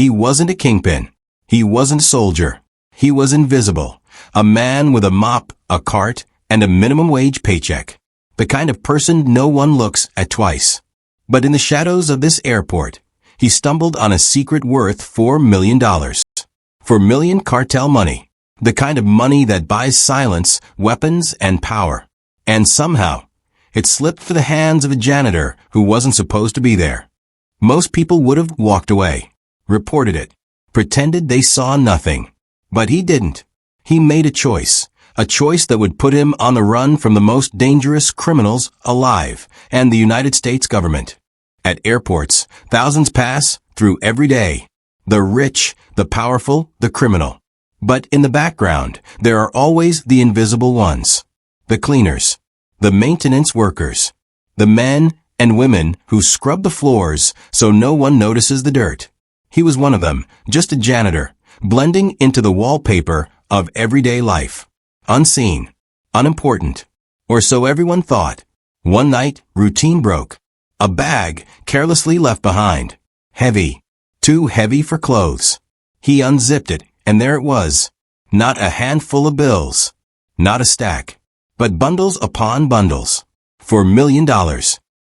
He wasn't a kingpin. He wasn't a soldier. He was invisible. A man with a mop, a cart, and a minimum wage paycheck. The kind of person no one looks at twice. But in the shadows of this airport, he stumbled on a secret worth $4 million. $4 million cartel money. The kind of money that buys silence, weapons, and power. And somehow, it slipped through the hands of a janitor who wasn't supposed to be there. Most people would have walked away, reported it, pretended they saw nothing. But he didn't. He made a choice that would put him on the run from the most dangerous criminals alive and the United States government. At airports, thousands pass through every day. The rich, the powerful, the criminal. But in the background, there are always the invisible ones. The cleaners. The maintenance workers. The men and women who scrub the floors so no one notices the dirt. He was one of them, just a janitor, blending into the wallpaper of everyday life. Unseen. Unimportant. Or so everyone thought. One night, routine broke. A bag carelessly left behind. Heavy. Too heavy for clothes. He unzipped it, and there it was. Not a handful of bills. Not a stack. But bundles upon bundles. $4 million.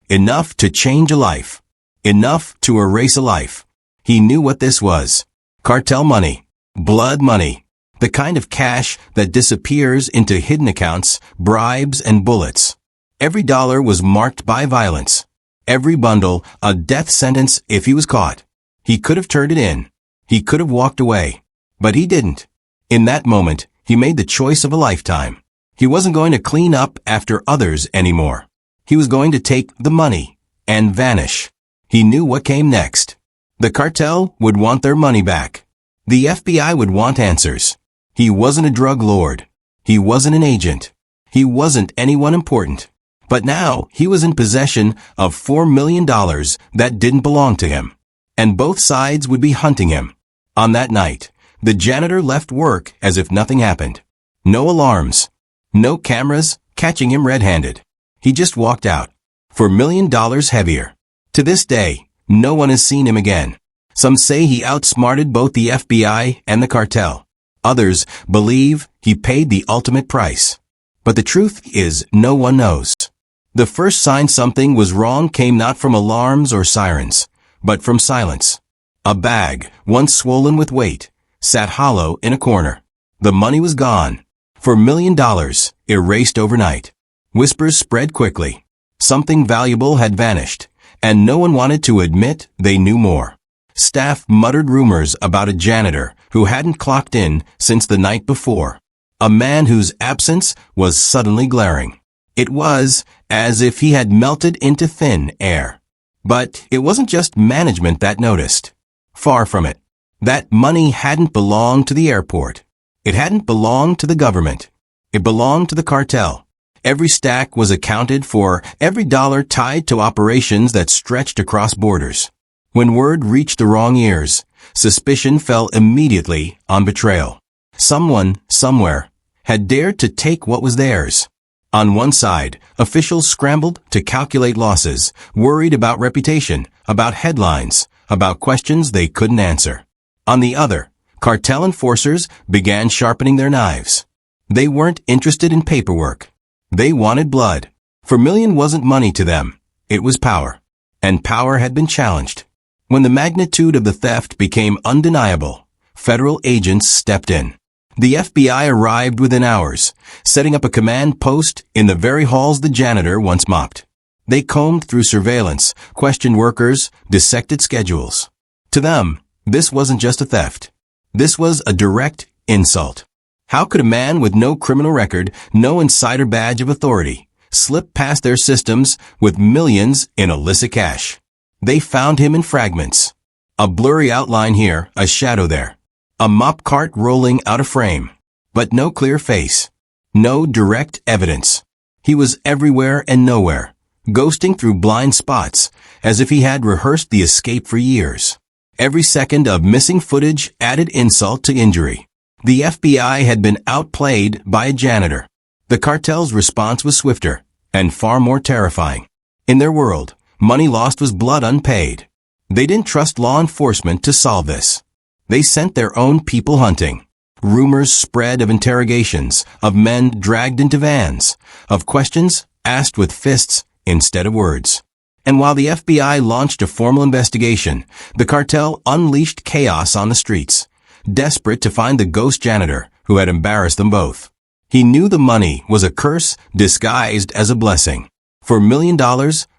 Enough to change a life. Enough to erase a life. He knew what this was. Cartel money. Blood money. The kind of cash that disappears into hidden accounts, bribes, and bullets. Every dollar was marked by violence. Every bundle a death sentence if he was caught. He could have turned it in. He could have walked away. But he didn't. In that moment, he made the choice of a lifetime. He wasn't going to clean up after others anymore. He was going to take the money and vanish. He knew what came next. The cartel would want their money back. The FBI would want answers. He wasn't a drug lord. He wasn't an agent. He wasn't anyone important. But now he was in possession of $4 million that didn't belong to him. And both sides would be hunting him. On that night, the janitor left work as if nothing happened. No alarms. No cameras catching him red-handed. He just walked out. $4 million heavier. To this day, no one has seen him again. Some say he outsmarted both the FBI and the cartel. Others believe he paid the ultimate price. But the truth is, no one knows. The first sign something was wrong came not from alarms or sirens, but from silence. A bag, once swollen with weight, sat hollow in a corner. The money was gone. $4 million, erased overnight. Whispers spread quickly. Something valuable had vanished, and no one wanted to admit they knew more. Staff muttered rumors about a janitor who hadn't clocked in since the night before. A man whose absence was suddenly glaring. It was as if he had melted into thin air. But it wasn't just management that noticed. Far from it. That money hadn't belonged to the airport. It hadn't belonged to the government. It belonged to the cartel. Every stack was accounted for, every dollar tied to operations that stretched across borders. When word reached the wrong ears, suspicion fell immediately on betrayal. Someone, somewhere, had dared to take what was theirs. On one side, officials scrambled to calculate losses, worried about reputation, about headlines, about questions they couldn't answer. On the other, cartel enforcers began sharpening their knives. They weren't interested in paperwork. They wanted blood. $4 million wasn't money to them. It was power. And power had been challenged. When the magnitude of the theft became undeniable, federal agents stepped in. The FBI arrived within hours, setting up a command post in the very halls the janitor once mopped. They combed through surveillance, questioned workers, dissected schedules. To them, this wasn't just a theft. This was a direct insult. How could a man with no criminal record, no insider badge of authority, slip past their systems with millions in illicit cash? They found him in fragments. A blurry outline here, a shadow there. A mop cart rolling out of frame. But no clear face. No direct evidence. He was everywhere and nowhere, ghosting through blind spots, as if he had rehearsed the escape for years. Every second of missing footage added insult to injury. The FBI had been outplayed by a janitor. The cartel's response was swifter and far more terrifying. In their world, money lost was blood unpaid. They didn't trust law enforcement to solve this. They sent their own people hunting. Rumors spread of interrogations, of men dragged into vans, of questions asked with fists instead of words. And while the FBI launched a formal investigation, the cartel unleashed chaos on the streets, desperate to find the ghost janitor who had embarrassed them both. He knew the money was a curse disguised as a blessing. For $1 million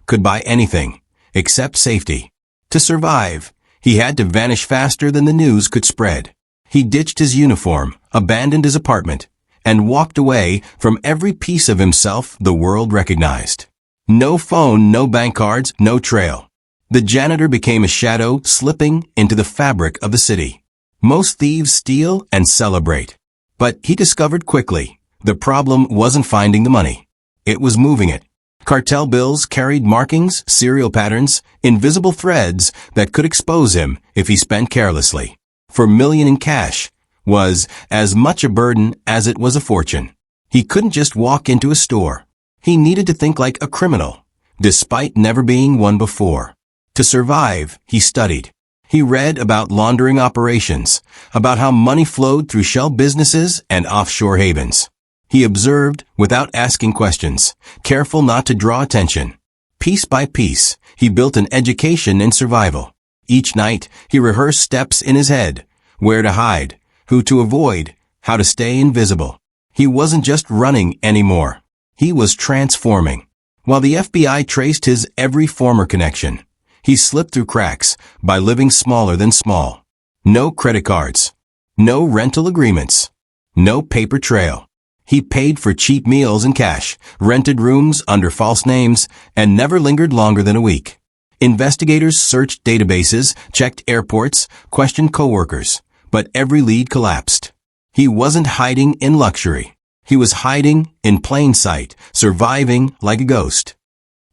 could buy anything, except safety. To survive, he had to vanish faster than the news could spread. He ditched his uniform, abandoned his apartment, and walked away from every piece of himself the world recognized. No phone, no bank cards, no trail. The janitor became a shadow slipping into the fabric of the city. Most thieves steal and celebrate. But he discovered quickly, the problem wasn't finding the money. It was moving it. Cartel bills carried markings, serial patterns, invisible threads that could expose him if he spent carelessly. For $1 million in cash was as much a burden as it was a fortune. He couldn't just walk into a store. He needed to think like a criminal, despite never being one before. To survive, he studied. He read about laundering operations, about how money flowed through shell businesses and offshore havens. He observed without asking questions, careful not to draw attention. Piece by piece, he built an education in survival. Each night, he rehearsed steps in his head, where to hide, who to avoid, how to stay invisible. He wasn't just running anymore. He was transforming. While the FBI traced his every former connection, he slipped through cracks by living smaller than small. No credit cards. No rental agreements. No paper trail. He paid for cheap meals in cash, rented rooms under false names, and never lingered longer than a week. Investigators searched databases, checked airports, questioned coworkers, but every lead collapsed. He wasn't hiding in luxury. He was hiding in plain sight, surviving like a ghost.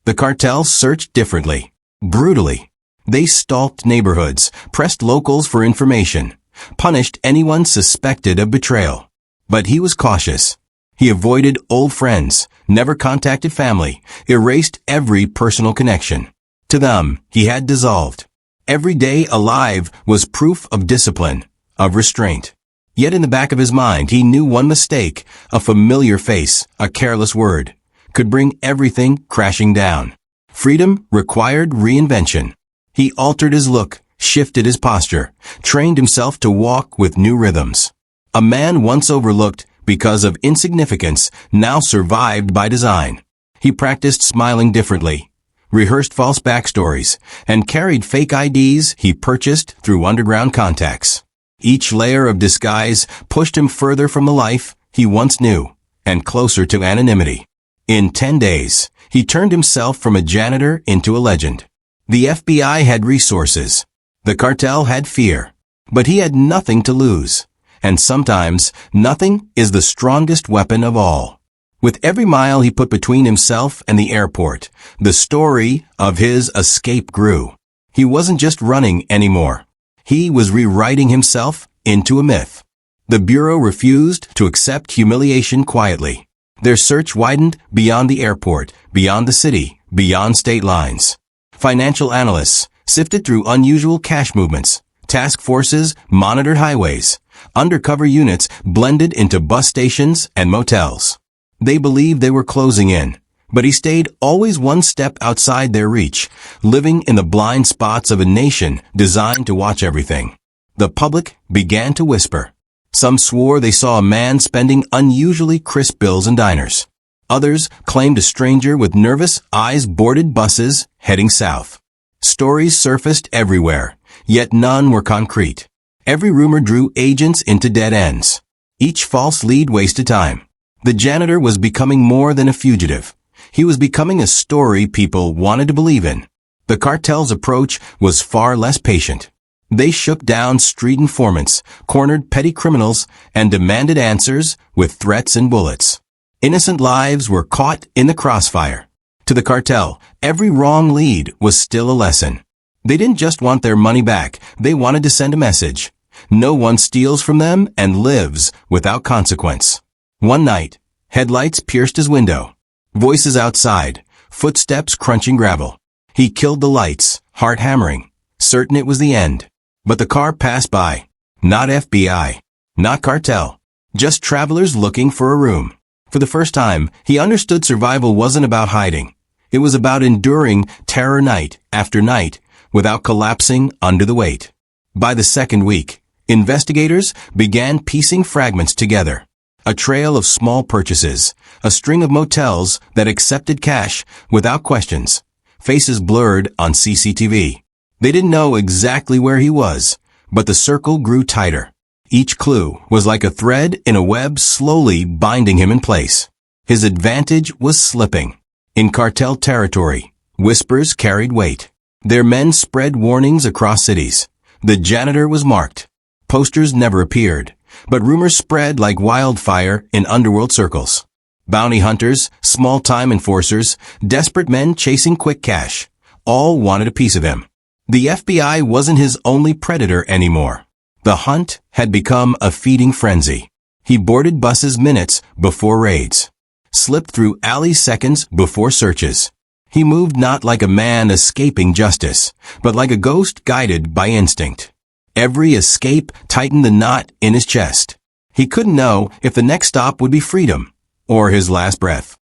The cartel searched differently, brutally. They stalked neighborhoods, pressed locals for information, punished anyone suspected of betrayal. But he was cautious. He avoided old friends, never contacted family, erased every personal connection. To them, he had dissolved. Every day alive was proof of discipline, of restraint. Yet in the back of his mind, he knew one mistake, a familiar face, a careless word, could bring everything crashing down. Freedom required reinvention. He altered his look, shifted his posture, trained himself to walk with new rhythms. A man once overlooked because of insignificance now survived by design. He practiced smiling differently, rehearsed false backstories, and carried fake IDs he purchased through underground contacts. Each layer of disguise pushed him further from the life he once knew, and closer to anonymity. In 10 days, he turned himself from a janitor into a legend. The FBI had resources. The cartel had fear. But he had nothing to lose. And sometimes, nothing is the strongest weapon of all. With every mile he put between himself and the airport, the story of his escape grew. He wasn't just running anymore. He was rewriting himself into a myth. The Bureau refused to accept humiliation quietly. Their search widened beyond the airport, beyond the city, beyond state lines. Financial analysts sifted through unusual cash movements. Task forces monitored highways. Undercover units blended into bus stations and motels. They believed they were closing in, but he stayed always one step outside their reach, living in the blind spots of a nation designed to watch everything. The public began to whisper. Some swore they saw a man spending unusually crisp bills in diners. Others claimed a stranger with nervous eyes boarded buses heading south. Stories surfaced everywhere, yet none were concrete. Every rumor drew agents into dead ends. Each false lead wasted time. The janitor was becoming more than a fugitive. He was becoming a story people wanted to believe in. The cartel's approach was far less patient. They shook down street informants, cornered petty criminals, and demanded answers with threats and bullets. Innocent lives were caught in the crossfire. To the cartel, every wrong lead was still a lesson. They didn't just want their money back, they wanted to send a message. No one steals from them and lives without consequence. One night, headlights pierced his window. Voices outside, footsteps crunching gravel. He killed the lights, heart hammering, certain it was the end. But the car passed by. Not FBI. Not cartel. Just travelers looking for a room. For the first time, he understood survival wasn't about hiding. It was about enduring terror night after night without collapsing under the weight. By the second week, investigators began piecing fragments together. A trail of small purchases, a string of motels that accepted cash without questions, faces blurred on CCTV. They didn't know exactly where he was, but the circle grew tighter. Each clue was like a thread in a web slowly binding him in place. His advantage was slipping. In cartel territory, whispers carried weight. Their men spread warnings across cities. The janitor was marked. Posters never appeared, but rumors spread like wildfire in underworld circles. Bounty hunters, small-time enforcers, desperate men chasing quick cash, all wanted a piece of him. The FBI wasn't his only predator anymore. The hunt had become a feeding frenzy. He boarded buses minutes before raids, slipped through alleys seconds before searches. He moved not like a man escaping justice, but like a ghost guided by instinct. Every escape tightened the knot in his chest. He couldn't know if the next stop would be freedom or his last breath.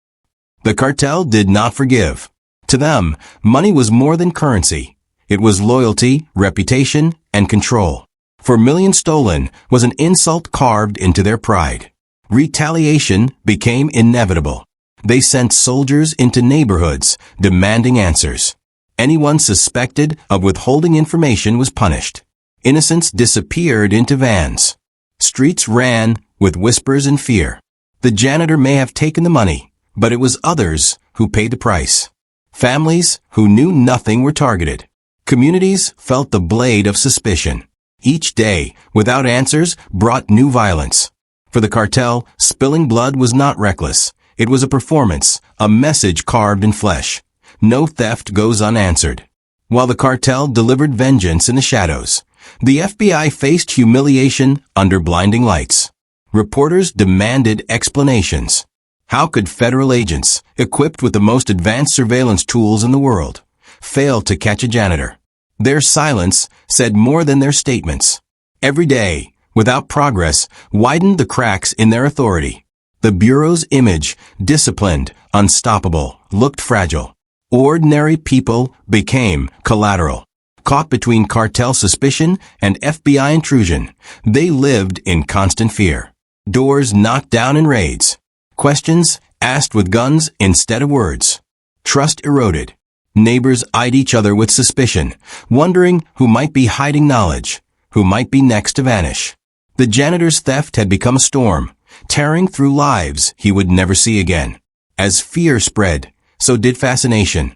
The cartel did not forgive. To them, money was more than currency. It was loyalty, reputation, and control. For millions stolen was an insult carved into their pride. Retaliation became inevitable. They sent soldiers into neighborhoods, demanding answers. Anyone suspected of withholding information was punished. Innocents disappeared into vans. Streets ran with whispers and fear. The janitor may have taken the money, but it was others who paid the price. Families who knew nothing were targeted. Communities felt the blade of suspicion. Each day, without answers, brought new violence. For the cartel, spilling blood was not reckless. It was a performance, a message carved in flesh. No theft goes unanswered. While the cartel delivered vengeance in the shadows, the FBI faced humiliation under blinding lights. Reporters demanded explanations. How could federal agents, equipped with the most advanced surveillance tools in the world, fail to catch a janitor? Their silence said more than their statements. Every day, without progress, widened the cracks in their authority. The Bureau's image, disciplined, unstoppable, looked fragile. Ordinary people became collateral. Caught between cartel suspicion and FBI intrusion, they lived in constant fear. Doors knocked down in raids. Questions asked with guns instead of words. Trust eroded. Neighbors eyed each other with suspicion, wondering who might be hiding knowledge, who might be next to vanish. The janitor's theft had become a storm, tearing through lives he would never see again. As fear spread, so did fascination.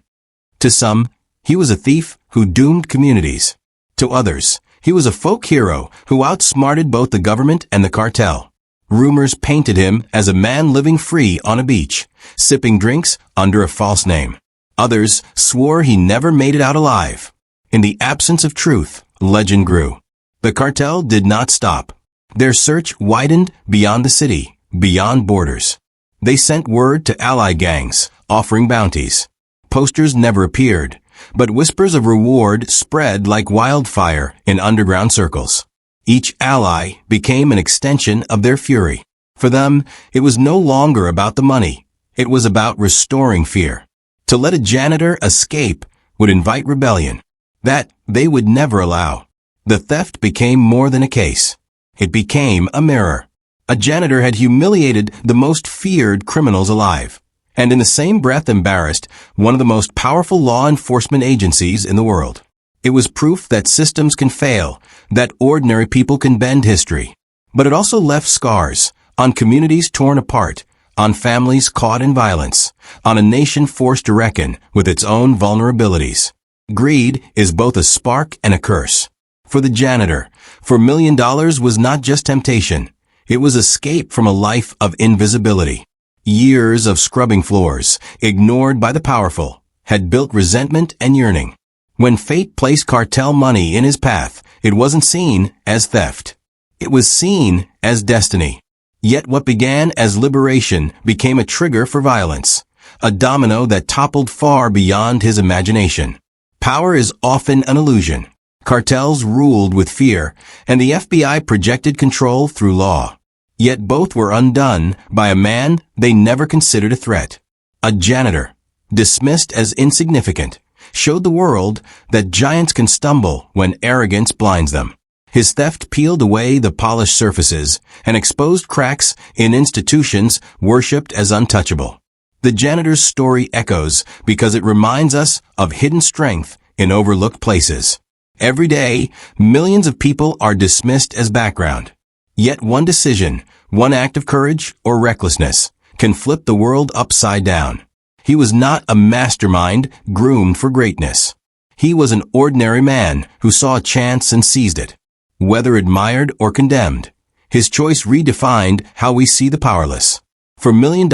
To some, he was a thief who doomed communities. To others, he was a folk hero who outsmarted both the government and the cartel. Rumors painted him as a man living free on a beach, sipping drinks under a false name. Others swore he never made it out alive. In the absence of truth, legend grew. The cartel did not stop. Their search widened beyond the city, beyond borders. They sent word to ally gangs, offering bounties. Posters never appeared, but whispers of reward spread like wildfire in underground circles. Each ally became an extension of their fury. For them, it was no longer about the money. It was about restoring fear. To let a janitor escape would invite rebellion. That they would never allow. The theft became more than a case. It became a mirror. A janitor had humiliated the most feared criminals alive, and in the same breath embarrassed one of the most powerful law enforcement agencies in the world. It was proof that systems can fail, that ordinary people can bend history. But it also left scars on communities torn apart, on families caught in violence, on a nation forced to reckon with its own vulnerabilities. Greed is both a spark and a curse. For the janitor, $4 million was not just temptation. It was escape from a life of invisibility. Years of scrubbing floors, ignored by the powerful, had built resentment and yearning. When fate placed cartel money in his path, it wasn't seen as theft. It was seen as destiny. Yet what began as liberation became a trigger for violence, a domino that toppled far beyond his imagination. Power is often an illusion. Cartels ruled with fear, and the FBI projected control through law. Yet both were undone by a man they never considered a threat. A janitor, dismissed as insignificant, showed the world that giants can stumble when arrogance blinds them. His theft peeled away the polished surfaces and exposed cracks in institutions worshipped as untouchable. The janitor's story echoes because it reminds us of hidden strength in overlooked places. Every day, millions of people are dismissed as background. Yet one decision, one act of courage or recklessness, can flip the world upside down. He was not a mastermind groomed for greatness. He was an ordinary man who saw a chance and seized it. Whether admired or condemned, his choice redefined how we see the powerless. For $1 million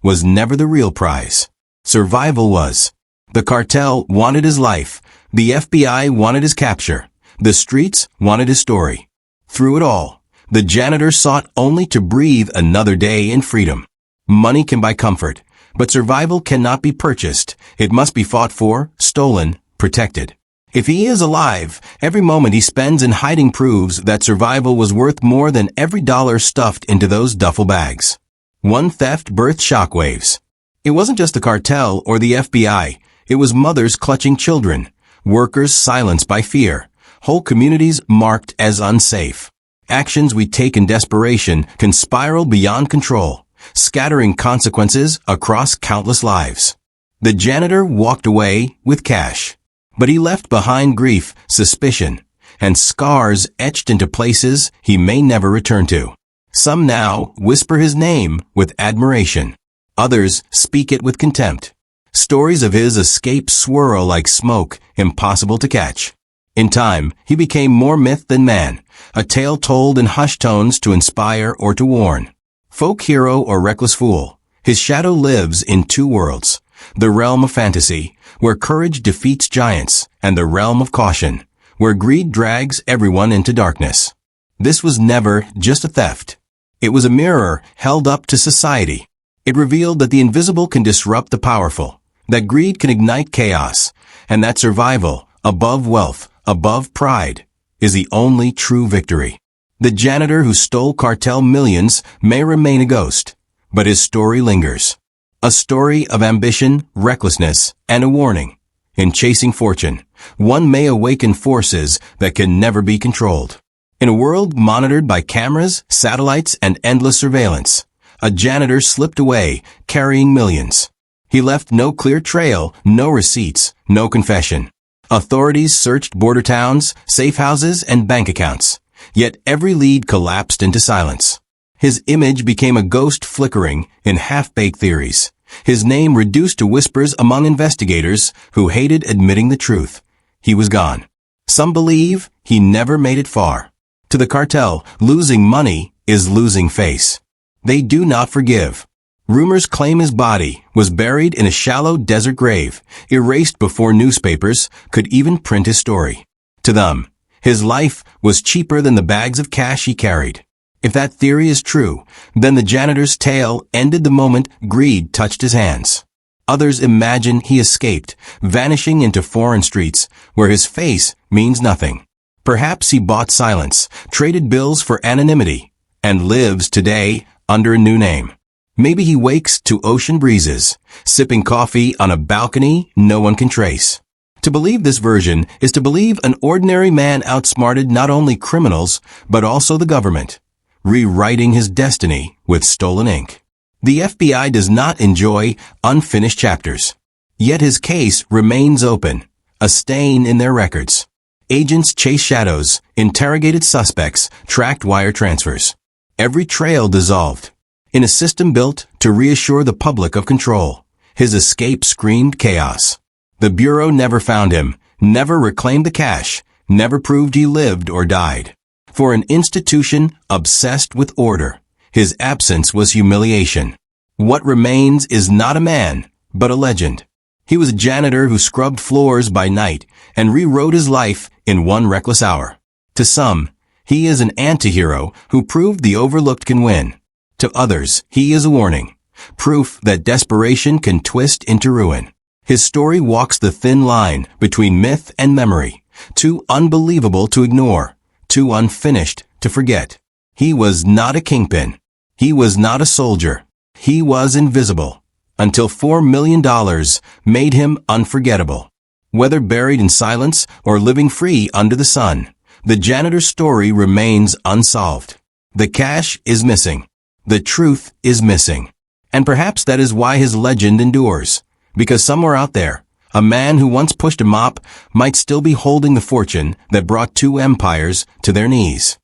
was never the real prize. Survival was. The cartel wanted his life. The FBI wanted his capture. The streets wanted his story. Through it all, the janitor sought only to breathe another day in freedom. Money can buy comfort, but survival cannot be purchased. It must be fought for, stolen, protected. If he is alive, every moment he spends in hiding proves that survival was worth more than every dollar stuffed into those duffel bags. One theft birthed shockwaves. It wasn't just the cartel or the FBI. It was mothers clutching children, workers silenced by fear, whole communities marked as unsafe. Actions we take in desperation can spiral beyond control, scattering consequences across countless lives. The janitor walked away with cash, but he left behind grief, suspicion, and scars etched into places he may never return to. Some now whisper his name with admiration. Others speak it with contempt. Stories of his escape swirl like smoke, impossible to catch. In time, he became more myth than man, a tale told in hushed tones to inspire or to warn. Folk hero or reckless fool, his shadow lives in two worlds. The realm of fantasy, where courage defeats giants, and the realm of caution, where greed drags everyone into darkness. This was never just a theft. It was a mirror held up to society. It revealed that the invisible can disrupt the powerful, that greed can ignite chaos, and that survival, above wealth, above pride, is the only true victory. The janitor who stole cartel millions may remain a ghost, but his story lingers. A story of ambition, recklessness, and a warning. In chasing fortune, one may awaken forces that can never be controlled. In a world monitored by cameras, satellites, and endless surveillance, a janitor slipped away, carrying millions. He left no clear trail, no receipts, no confession. Authorities searched border towns, safe houses, and bank accounts. Yet every lead collapsed into silence. His image became a ghost flickering in half-baked theories. His name reduced to whispers among investigators who hated admitting the truth. He was gone. Some believe he never made it far. To the cartel, losing money is losing face. They do not forgive. Rumors claim his body was buried in a shallow desert grave, erased before newspapers could even print his story. To them, his life was cheaper than the bags of cash he carried. If that theory is true, then the janitor's tale ended the moment greed touched his hands. Others imagine he escaped, vanishing into foreign streets where his face means nothing. Perhaps he bought silence, traded bills for anonymity, and lives today under a new name. Maybe he wakes to ocean breezes, sipping coffee on a balcony no one can trace. To believe this version is to believe an ordinary man outsmarted not only criminals, but also the government, rewriting his destiny with stolen ink. The FBI does not enjoy unfinished chapters. Yet his case remains open, a stain in their records. Agents chased shadows, interrogated suspects, tracked wire transfers. Every trail dissolved. In a system built to reassure the public of control, his escape screamed chaos. The Bureau never found him, never reclaimed the cash, never proved he lived or died. For an institution obsessed with order, his absence was humiliation. What remains is not a man, but a legend. He was a janitor who scrubbed floors by night and rewrote his life in one reckless hour. To some, he is an anti-hero who proved the overlooked can win. To others, he is a warning, proof that desperation can twist into ruin. His story walks the thin line between myth and memory, too unbelievable to ignore, too unfinished to forget. He was not a kingpin. He was not a soldier. He was invisible, until $4 million made him unforgettable. Whether buried in silence or living free under the sun, the janitor's story remains unsolved. The cash is missing. The truth is missing. And perhaps that is why his legend endures. Because somewhere out there, a man who once pushed a mop might still be holding the fortune that brought two empires to their knees.